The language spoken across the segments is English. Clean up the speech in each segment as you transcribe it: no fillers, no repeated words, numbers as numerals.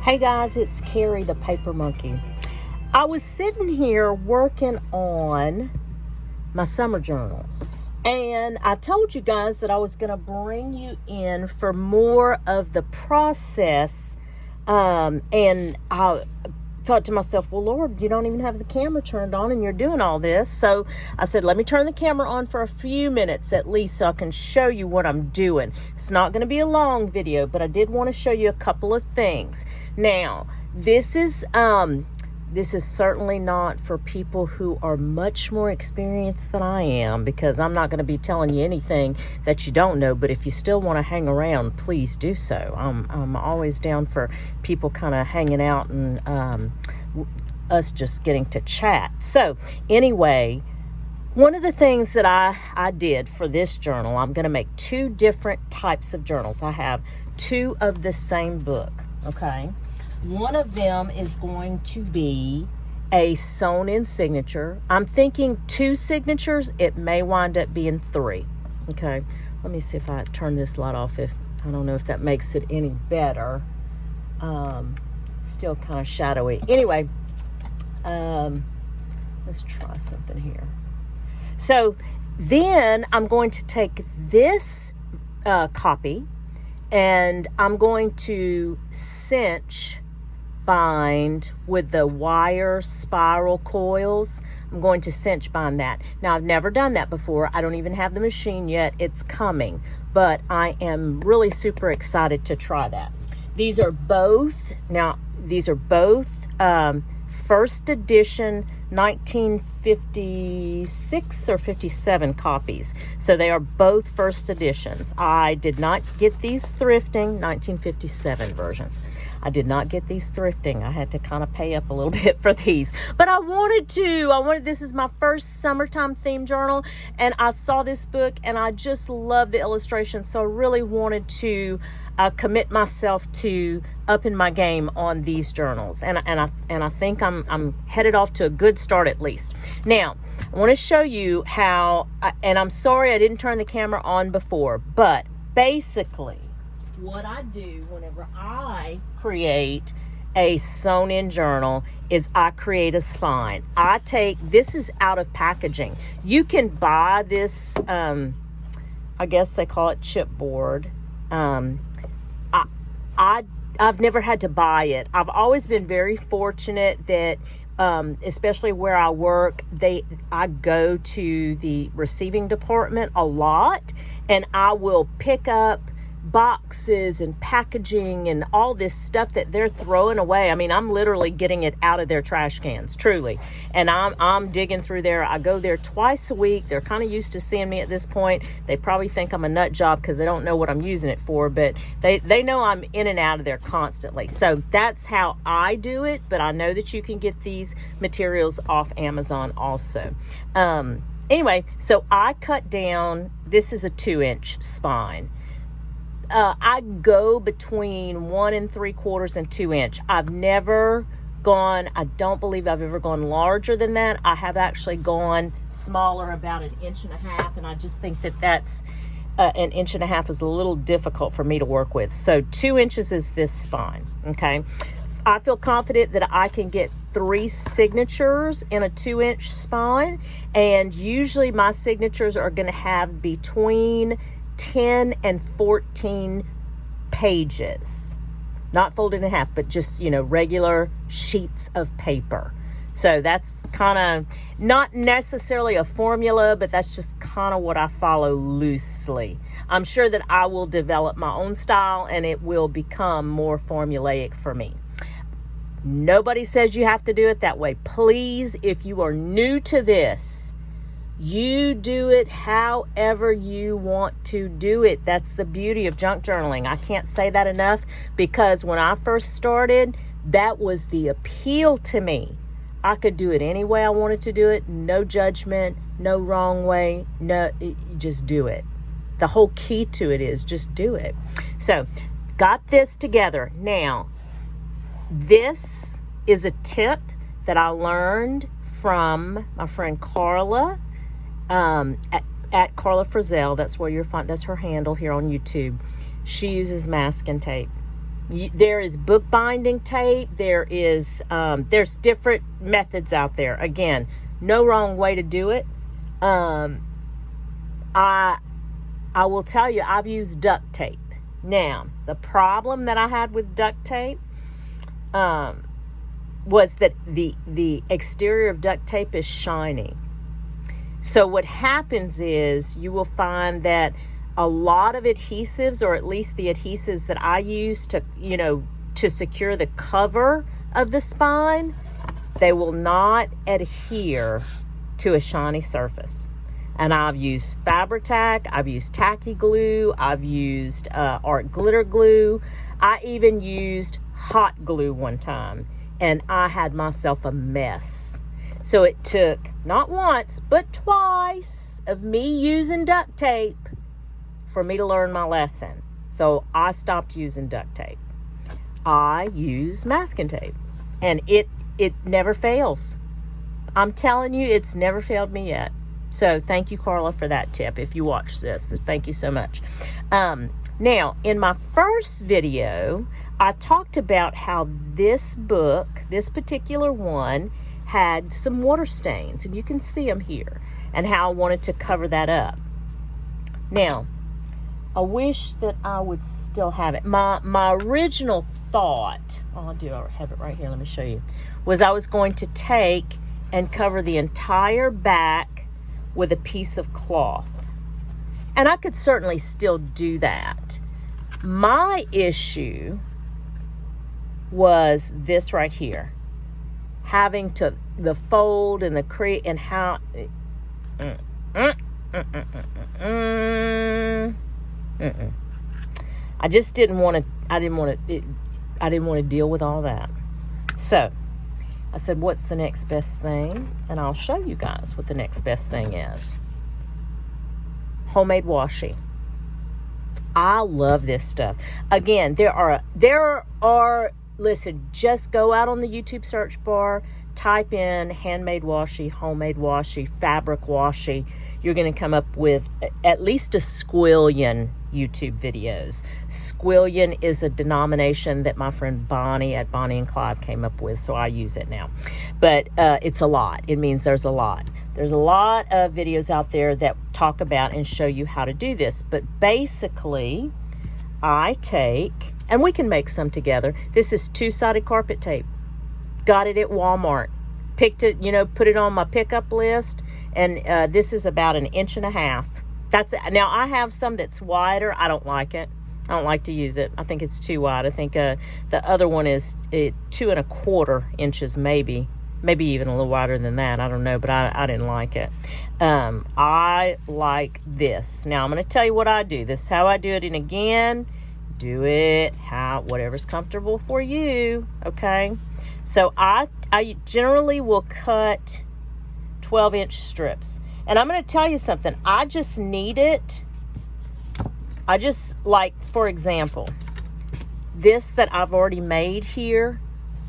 Hey guys, it's Carrie the Paper Monkey. I was sitting here working on my summer journals, and I told you guys that I was going to bring you in for more of the process, and I thought to myself, well, Lord, you don't even have the camera turned on and you're doing all this. So I said, let me turn the camera on for a few minutes at least so I can show you what I'm doing. It's not going to be a long video, but I did want to show you a couple of things. Now, this is certainly not for people who are much more experienced than I am, because I'm not going to be telling you anything that you don't know. But if you still want to hang around, please do so. I'm always down for people kind of hanging out and us just getting to chat. So anyway, one of the things that I did for this journal, I'm going to make two different types of journals. I have two of the same book, okay? One of them is going to be a sewn-in signature. I'm thinking 2 signatures. It may wind up being 3. Okay, let me see if I turn this light off. If I don't know if that makes it any better. Still kind of shadowy. Anyway, let's try something here. So then I'm going to take this copy, and I'm going to cinch bind with the wire spiral coils. I'm going to cinch bind that. Now, I've never done that before. I don't even have the machine yet. It's coming, but I am really super excited to try that. These are both first edition 1956 or 57 copies. So they are both first editions. I did not get these thrifting, 1957 versions. I did not get these thrifting. I had to kind of pay up a little bit for these, but I wanted to. This is my first summertime theme journal, and I saw this book and I just love the illustrations. So I really wanted to commit myself to upping my game on these journals, and I think I'm headed off to a good start at least. Now, I want to show you how, and I'm sorry I didn't turn the camera on before, but basically what I do whenever I create a sewn-in journal is I create a spine. This is out of packaging. You can buy this, I guess they call it chipboard. I've never had to buy it. I've always been very fortunate that, especially where I work, I go to the receiving department a lot, and I will pick up boxes and packaging and all this stuff that they're throwing away. I mean, I'm literally getting it out of their trash cans, truly. And I'm digging through there. I go there twice a week. They're kind of used to seeing me at this point. They probably think I'm a nut job because they don't know what I'm using it for, but they know I'm in and out of there constantly. So that's how I do it, but I know that you can get these materials off Amazon also. Anyway, so I cut down, this is a 2-inch spine. I go between 1 3/4 and 2 inch. I don't believe I've ever gone larger than that. I have actually gone smaller, about 1.5 inches, and I just think that that's 1.5 inches is a little difficult for me to work with. So 2 inches is this spine, okay? I feel confident that I can get 3 signatures in a 2-inch spine, and usually my signatures are going to have between 10 and 14 pages, not folded in half, but just, regular sheets of paper. So that's kind of not necessarily a formula, but that's just kind of what I follow loosely. I'm sure that I will develop my own style and it will become more formulaic for me. Nobody says you have to do it that way. Please, if you are new to this, you do it however you want to do it. That's the beauty of junk journaling. I can't say that enough, because when I first started, that was the appeal to me. I could do it any way I wanted to do it. No judgment, no wrong way. Just do it. The whole key to it is just do it. So, got this together. Now, this is a tip that I learned from my friend Karla. At Karla Frizzell, that's where you're that's her handle here on YouTube. She uses masking tape. There is bookbinding tape. There's different methods out there. Again, no wrong way to do it. I will tell you, I've used duct tape. Now, the problem that I had with duct tape was that the exterior of duct tape is shiny. So what happens is you will find that a lot of adhesives, or at least the adhesives that I use to secure the cover of the spine, they will not adhere to a shiny surface. And I've used Fabri-Tac, I've used tacky glue, I've used art glitter glue. I even used hot glue one time, and I had myself a mess. So it took not once, but twice of me using duct tape for me to learn my lesson. So I stopped using duct tape. I use masking tape, and it never fails. I'm telling you, it's never failed me yet. So thank you, Karla, for that tip. If you watch this, thank you so much. Now, in my first video, I talked about how this book, this particular one, had some water stains, and you can see them here, and how I wanted to cover that up. Now, I wish that I would still have it. My original thought, I have it right here, let me show you, was I was going to take and cover the entire back with a piece of cloth. And I could certainly still do that. My issue was this right here. Having to, the fold and the crease and how, I just didn't want to, I didn't want to deal with all that. So I said, what's the next best thing? And I'll show you guys what the next best thing is. Homemade washi. I love this stuff. Again, there are, listen, just go out on the YouTube search bar, type in handmade washi, homemade washi, fabric washi. You're going to come up with at least a squillion YouTube videos. Squillion is a denomination that my friend Bonny at Bonny and Clyde came up with, so I use it now. But it's a lot. It means there's a lot. There's a lot of videos out there that talk about and show you how to do this. But basically, I take, and we can make some together. This is two-sided carpet tape. Got it at Walmart. Picked it, put it on my pickup list. And this is about 1.5 inches. That's it. Now, I have some that's wider. I don't like it. I don't like to use it. I think it's too wide. I think the other one is 2.25 inches, maybe even a little wider than that. I don't know, but I didn't like it. I like this. Now, I'm going to tell you what I do. This is how I do it. And again, do it whatever's comfortable for you. Okay. So I generally will cut 12-inch strips. And I'm going to tell you something. I just need it. I just, like, for example, this that I've already made here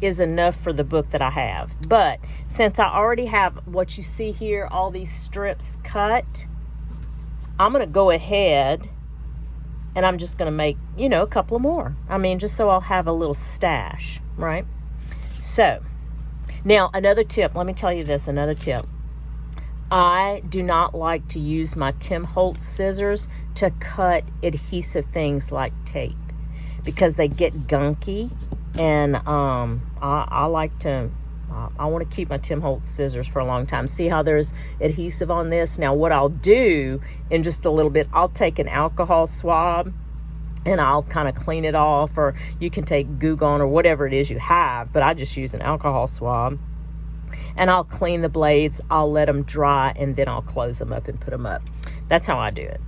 is enough for the book that I have. But since I already have what you see here, all these strips cut, I'm going to go ahead and I'm just going to make, a couple of more. I mean, just so I'll have a little stash, right? So, now another tip. Let me tell you this, another tip. I do not like to use my Tim Holtz scissors to cut adhesive things like tape because they get gunky, and I like to, I want to keep my Tim Holtz scissors for a long time. See how there's adhesive on this? Now what I'll do in just a little bit, I'll take an alcohol swab and I'll kind of clean it off, or you can take Goo Gone or whatever it is you have, but I just use an alcohol swab. And I'll clean the blades, I'll let them dry, and then I'll close them up and put them up. That's how I do it.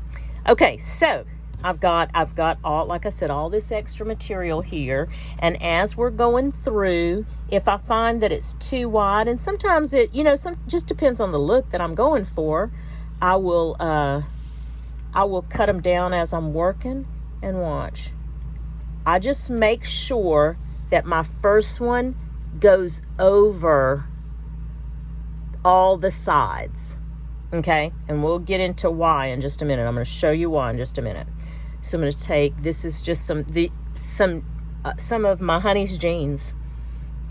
Okay, so I've got all, like I said, all this extra material here. And as we're going through, if I find that it's too wide, and sometimes it, just depends on the look that I'm going for, I will cut them down as I'm working. And watch. I just make sure that my first one goes over all the sides, okay? And we'll get into why in just a minute. I'm going to show you why in just a minute. So I'm going to take, this is just some some of my honey's jeans.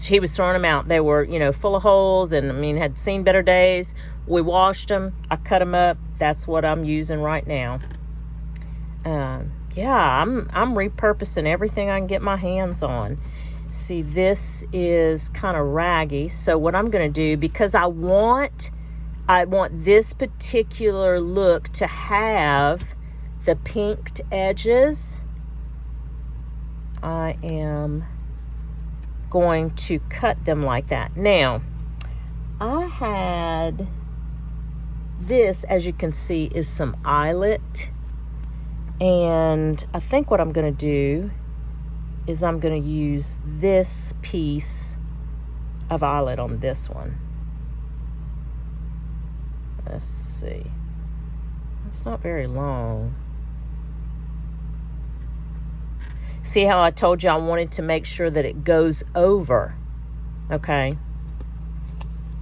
He was throwing them out. They were, you know, full of holes and, I mean, had seen better days. We washed them. I cut them up. That's what I'm using right now. Yeah, I'm repurposing everything I can get my hands on. See, this is kind of raggy. So what I'm going to do, because I want this particular look to have the pinked edges, I am going to cut them like that. Now, I had this, as you can see, is some eyelet, and I think what I'm going to do is I'm going to use this piece of eyelet on this one. Let's see. It's not very long. See how I told you I wanted to make sure that it goes over, okay?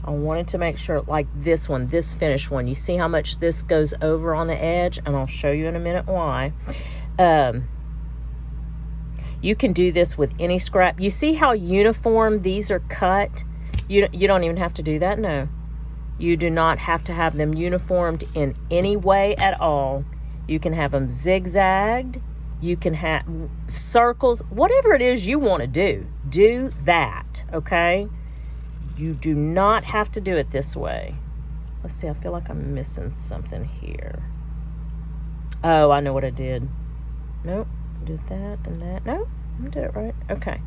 I wanted to make sure, like this one, this finished one. You see how much this goes over on the edge? And I'll show you in a minute why. You can do this with any scrap. You see how uniform these are cut? You don't even have to do that, no. You do not have to have them uniformed in any way at all. You can have them zigzagged. You can have circles, whatever it is you want to do that, okay? You do not have to do it this way. Let's see, I feel like I'm missing something here. Oh, I know what I did. Nope, do that and that. No, I did it right. Okay.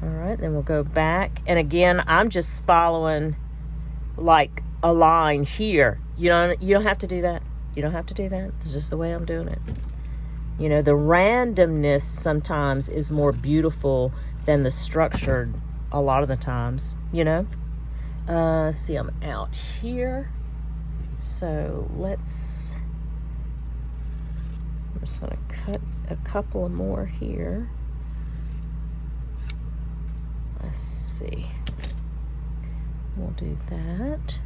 All right, then we'll go back. And again, I'm just following like a line here. You don't have to do that. You don't have to do that. It's just the way I'm doing it. You know, the randomness sometimes is more beautiful than the structured a lot of the times, you know. See, I'm out here. So I'm just going to cut a couple of more here. Let's see. We'll do that.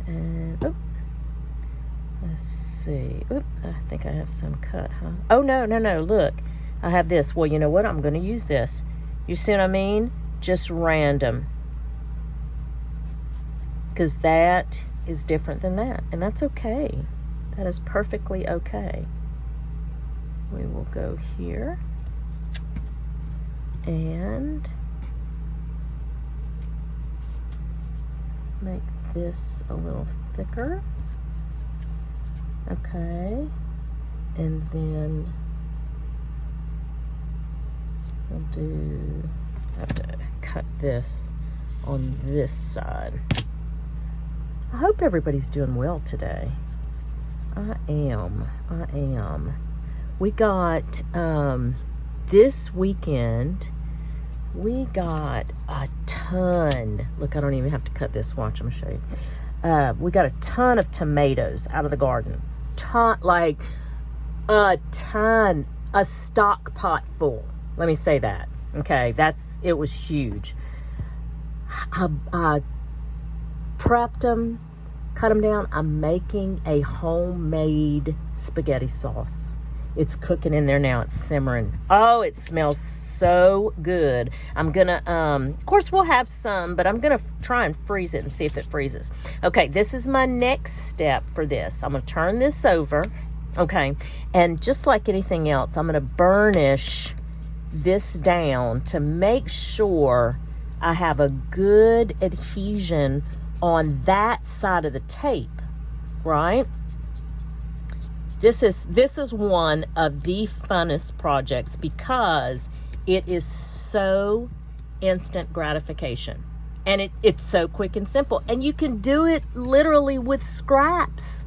And, oh. Let's see. Oop, I think I have some cut, huh? Oh, no, look. I have this. Well, you know what? I'm going to use this. You see what I mean? Just random. Because that is different than that. And that's okay. That is perfectly okay. We will go here. And make this a little thicker. Okay, and then we'll I have to cut this on this side. I hope everybody's doing well today. I am. We got, this weekend, we got a ton. Look, I don't even have to cut this. Watch, I'm gonna show you. We got a ton of tomatoes out of the garden. A stock pot full. Let me say that. Okay, it was huge. I prepped them, cut them down. I'm making a homemade spaghetti sauce. It's cooking in there now. It's simmering. Oh, it smells so good. I'm gonna, of course we'll have some, but I'm gonna try and freeze it and see if it freezes. Okay, this is my next step for this. I'm gonna turn this over, okay? And just like anything else, I'm gonna burnish this down to make sure I have a good adhesion on that side of the tape, right? This is one of the funnest projects because it is so instant gratification. And it's so quick and simple. And you can do it literally with scraps,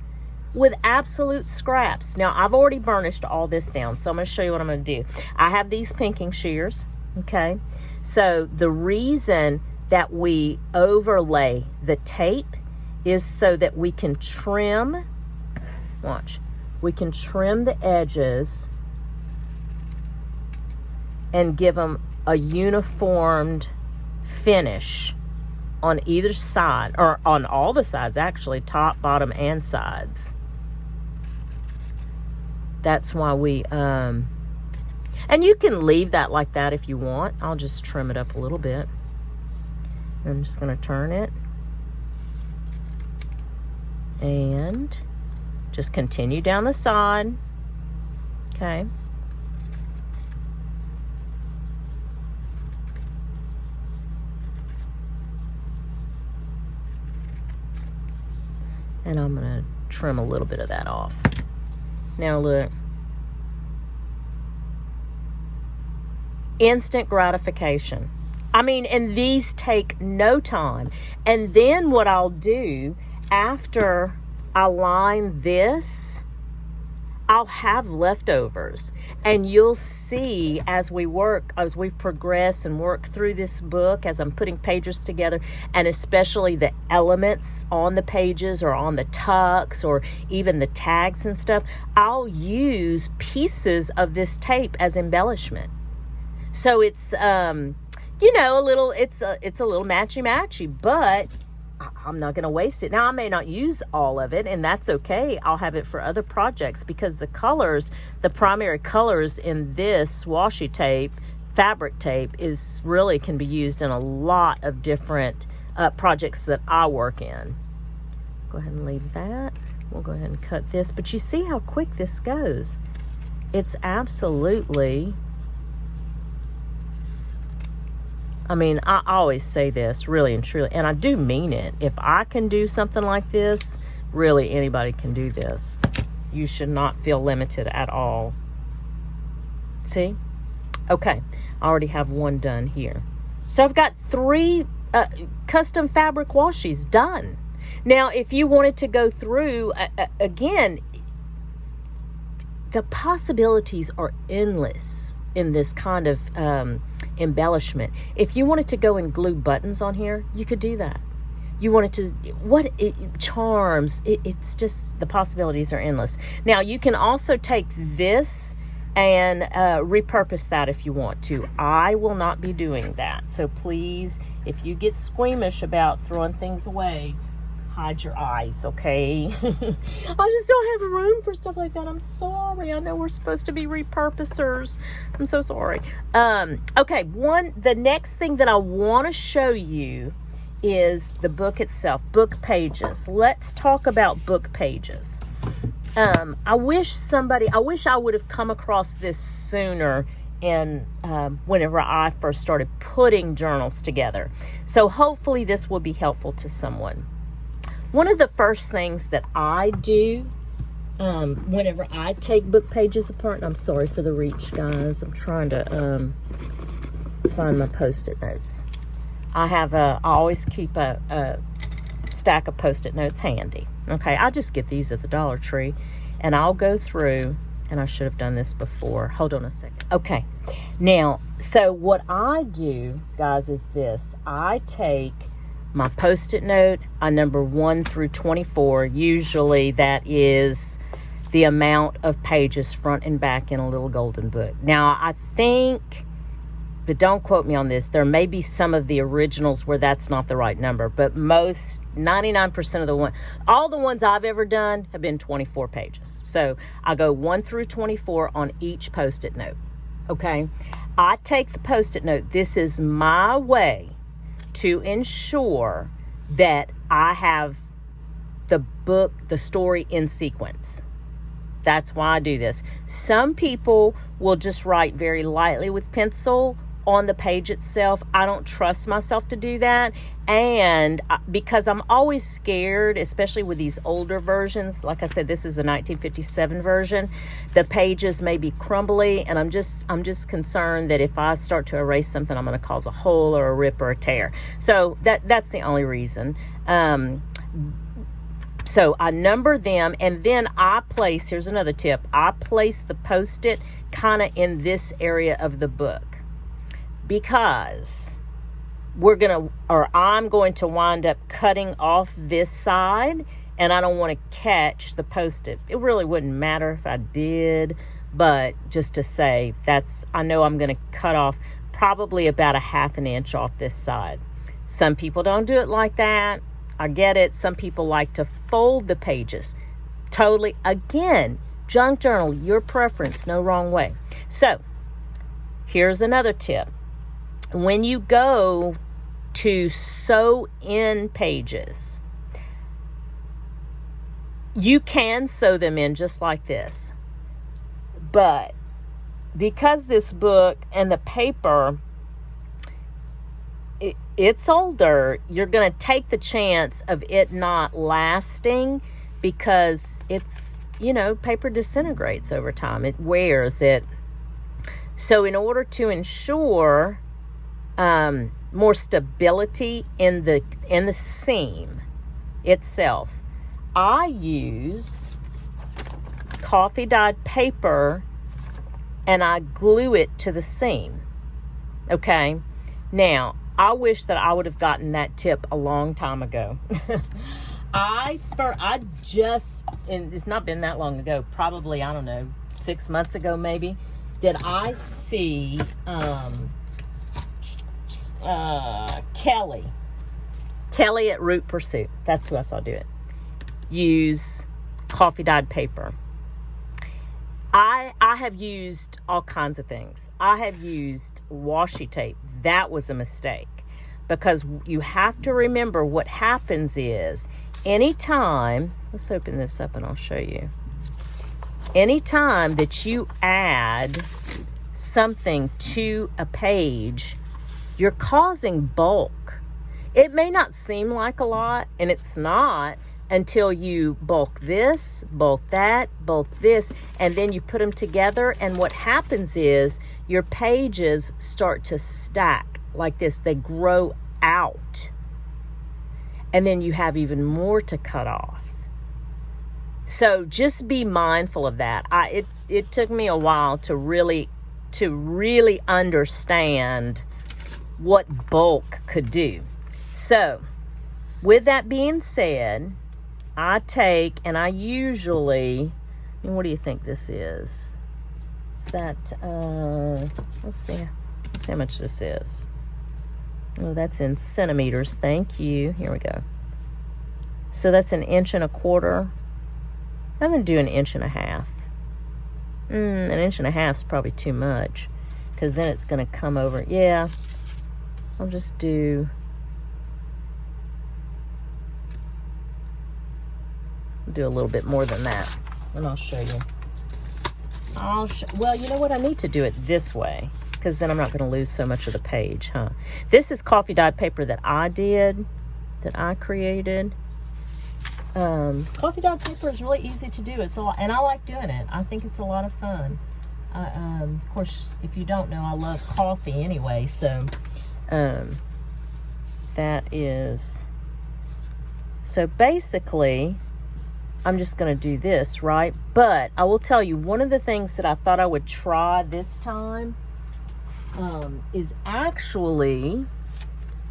with absolute scraps. Now, I've already burnished all this down, so I'm going to show you what I'm going to do. I have these pinking shears, okay? So the reason that we overlay the tape is so that we can trim, watch, we can trim the edges and give them a uniformed finish on either side, or on all the sides actually, top, bottom, and sides. That's why we, and And you can leave that like that if you want. I'll just trim it up a little bit. I'm just going to turn it. And just continue down the side. Okay. And I'm going to trim a little bit of that off. Now look. Instant gratification. I mean, and these take no time. And then what I'll do after I line this, I'll have leftovers, and you'll see as we progress and work through this book, as I'm putting pages together, and especially the elements on the pages or on the tucks or even the tags and stuff, I'll use pieces of this tape as embellishment. So it's, you know, it's a little matchy, but I'm not going to waste it. Now, I may not use all of it, and that's okay. I'll have it for other projects, because the colors, the primary colors in this washi tape, fabric tape, is really can be used in a lot of different projects that I work in. Go ahead and leave that. We'll go ahead and cut this, but you see how quick this goes. It's absolutely... I mean, I always say this, really and truly, and I do mean it. If I can do something like this, really anybody can do this. You should not feel limited at all. See? Okay, I already have one done here. So I've got 3 custom fabric washes done. Now, if you wanted to go through, again, the possibilities are endless in this kind of embellishment. If you wanted to go and glue buttons on here, you could do that. You wanted to, charms, it's just, the possibilities are endless. Now, you can also take this and repurpose that if you want to. I will not be doing that. So please, if you get squeamish about throwing things away, hide your eyes, okay? I just don't have room for stuff like that. I'm sorry. I know we're supposed to be repurposers. I'm so sorry. Okay, the next thing that I want to show you is the book itself, book pages. Let's talk about book pages. I wish I would have come across this sooner and whenever I first started putting journals together. So hopefully this will be helpful to someone. One of the first things that I do whenever I take book pages apart, and I'm sorry for the reach, guys. I'm trying to find my Post-it notes. I always keep a stack of Post-it notes handy. Okay, I just get these at the Dollar Tree, and I'll go through, and I should have done this before. Hold on a second. Okay, now, so what I do, guys, is this. I take my Post-it note, I number 1 through 24. Usually that is the amount of pages front and back in a little golden book. Now, I think, but don't quote me on this, there may be some of the originals where that's not the right number, but 99% of all the ones I've ever done have been 24 pages. So I go 1 through 24 on each Post-it note, okay? I take the Post-it note. This is my way to ensure that I have the story in sequence. That's why I do this. Some people will just write very lightly with pencil on the page itself. I don't trust myself to do that. And because I'm always scared, especially with these older versions, like I said, this is a 1957 version, the pages may be crumbly, and I'm just concerned that if I start to erase something, I'm going to cause a hole or a rip or a tear. So that's the only reason. So I number them, and then I place, here's another tip, I place the Post-it kind of in this area of the book, because I'm going to wind up cutting off this side, and I don't want to catch the Post-it. It really wouldn't matter if I did, but just to say, I know I'm going to cut off probably about 1/2 inch off this side. Some people don't do it like that. I get it. Some people like to fold the pages. Totally, again, junk journal, your preference, no wrong way. So here's another tip. When you go to sew in pages, you can sew them in just like this. But because this book and the paper, it's older, you're going to take the chance of it not lasting because it's, you know, paper disintegrates over time. It wears it. So in order to ensure more stability in the seam itself, I use coffee dyed paper and I glue it to the seam. Okay. Now, I wish that I would have gotten that tip a long time ago. And it's not been that long ago, probably, I don't know, 6 months ago maybe, did I see Kelly at Root Pursuit, that's who I saw do it, use coffee dyed paper. I have used all kinds of things. I have used washi tape. That was a mistake, because you have to remember what happens is anytime, let's open this up and I'll show you. Anytime that you add something to a page, you're causing bulk. It may not seem like a lot, and it's not, until you bulk this, bulk that, bulk this, and then you put them together, and what happens is your pages start to stack like this. They grow out, and then you have even more to cut off. So just be mindful of that. It took me a while to really understand what bulk could do. So with that being said, I take, and I usually, what do you think this is? Is that, let's see how much this is. Oh, that's in centimeters. Thank you. Here we go. So that's 1.25 inches. I'm going to do 1.5 inches. 1.5 inches is probably too much, because then it's going to come over. Yeah, I'll just do, a little bit more than that, and I'll show you. Well, you know what? I need to do it this way, because then I'm not going to lose so much of the page, huh? This is coffee dyed paper that I created. Coffee dyed paper is really easy to do. And I like doing it. I think it's a lot of fun. Of course, if you don't know, I love coffee anyway, so that is, so basically I'm just going to do this, right? But I will tell you, one of the things that I thought I would try this time is actually,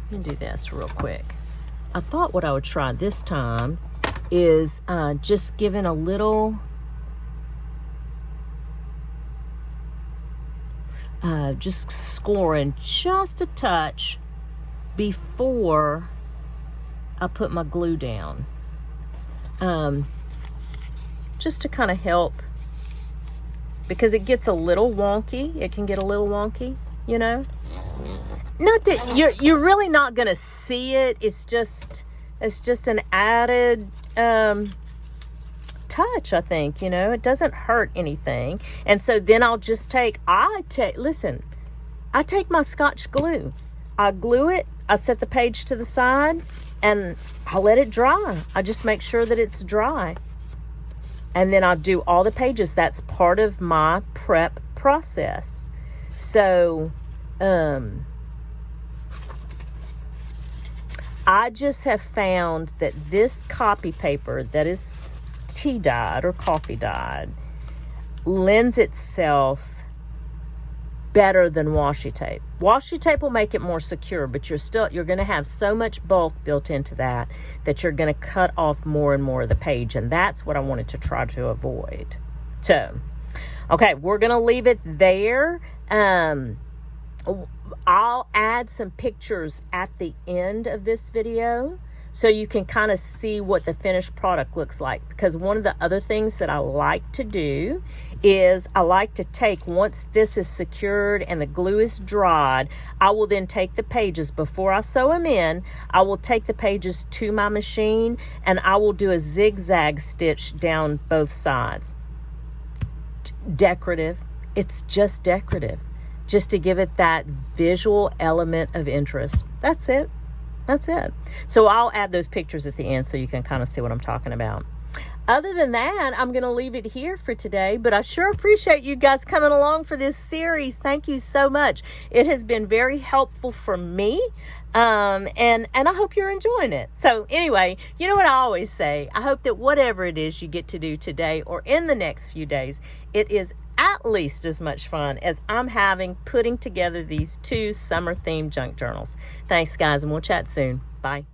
let me do this real quick. I thought what I would try this time is just giving a little, just scoring just a touch before I put my glue down. Just to kind of help, because it gets a little wonky. It can get a little wonky, you know. Not that you're really not gonna see it. It's just an added touch, I think. You know, it doesn't hurt anything. And so then I'll just I take my Scotch glue. I glue it. I set the page to the side, and I let it dry. I just make sure that it's dry. And then I'll do all the pages. That's part of my prep process. So, I just have found that this copy paper that is tea dyed or coffee dyed lends itself better than washi tape. Washi tape will make it more secure, but you're going to have so much bulk built into that you're going to cut off more and more of the page, and that's what I wanted to try to avoid. So, okay, we're going to leave it there. I'll add some pictures at the end of this video so you can kind of see what the finished product looks like, because one of the other things that I like to do is I like to take, once this is secured and the glue is dried, I will then take the pages before I sew them in. I will take the pages to my machine and I will do a zigzag stitch down both sides. Decorative. It's just decorative, just to give it that visual element of interest. That's it. That's it. So I'll add those pictures at the end so you can kind of see what I'm talking about. Other than that, I'm going to leave it here for today, but I sure appreciate you guys coming along for this series. Thank you so much. It has been very helpful for me, and I hope you're enjoying it. So anyway, you know what I always say, I hope that whatever it is you get to do today or in the next few days, it is at least as much fun as I'm having putting together these 2 summer-themed junk journals. Thanks, guys, and we'll chat soon. Bye.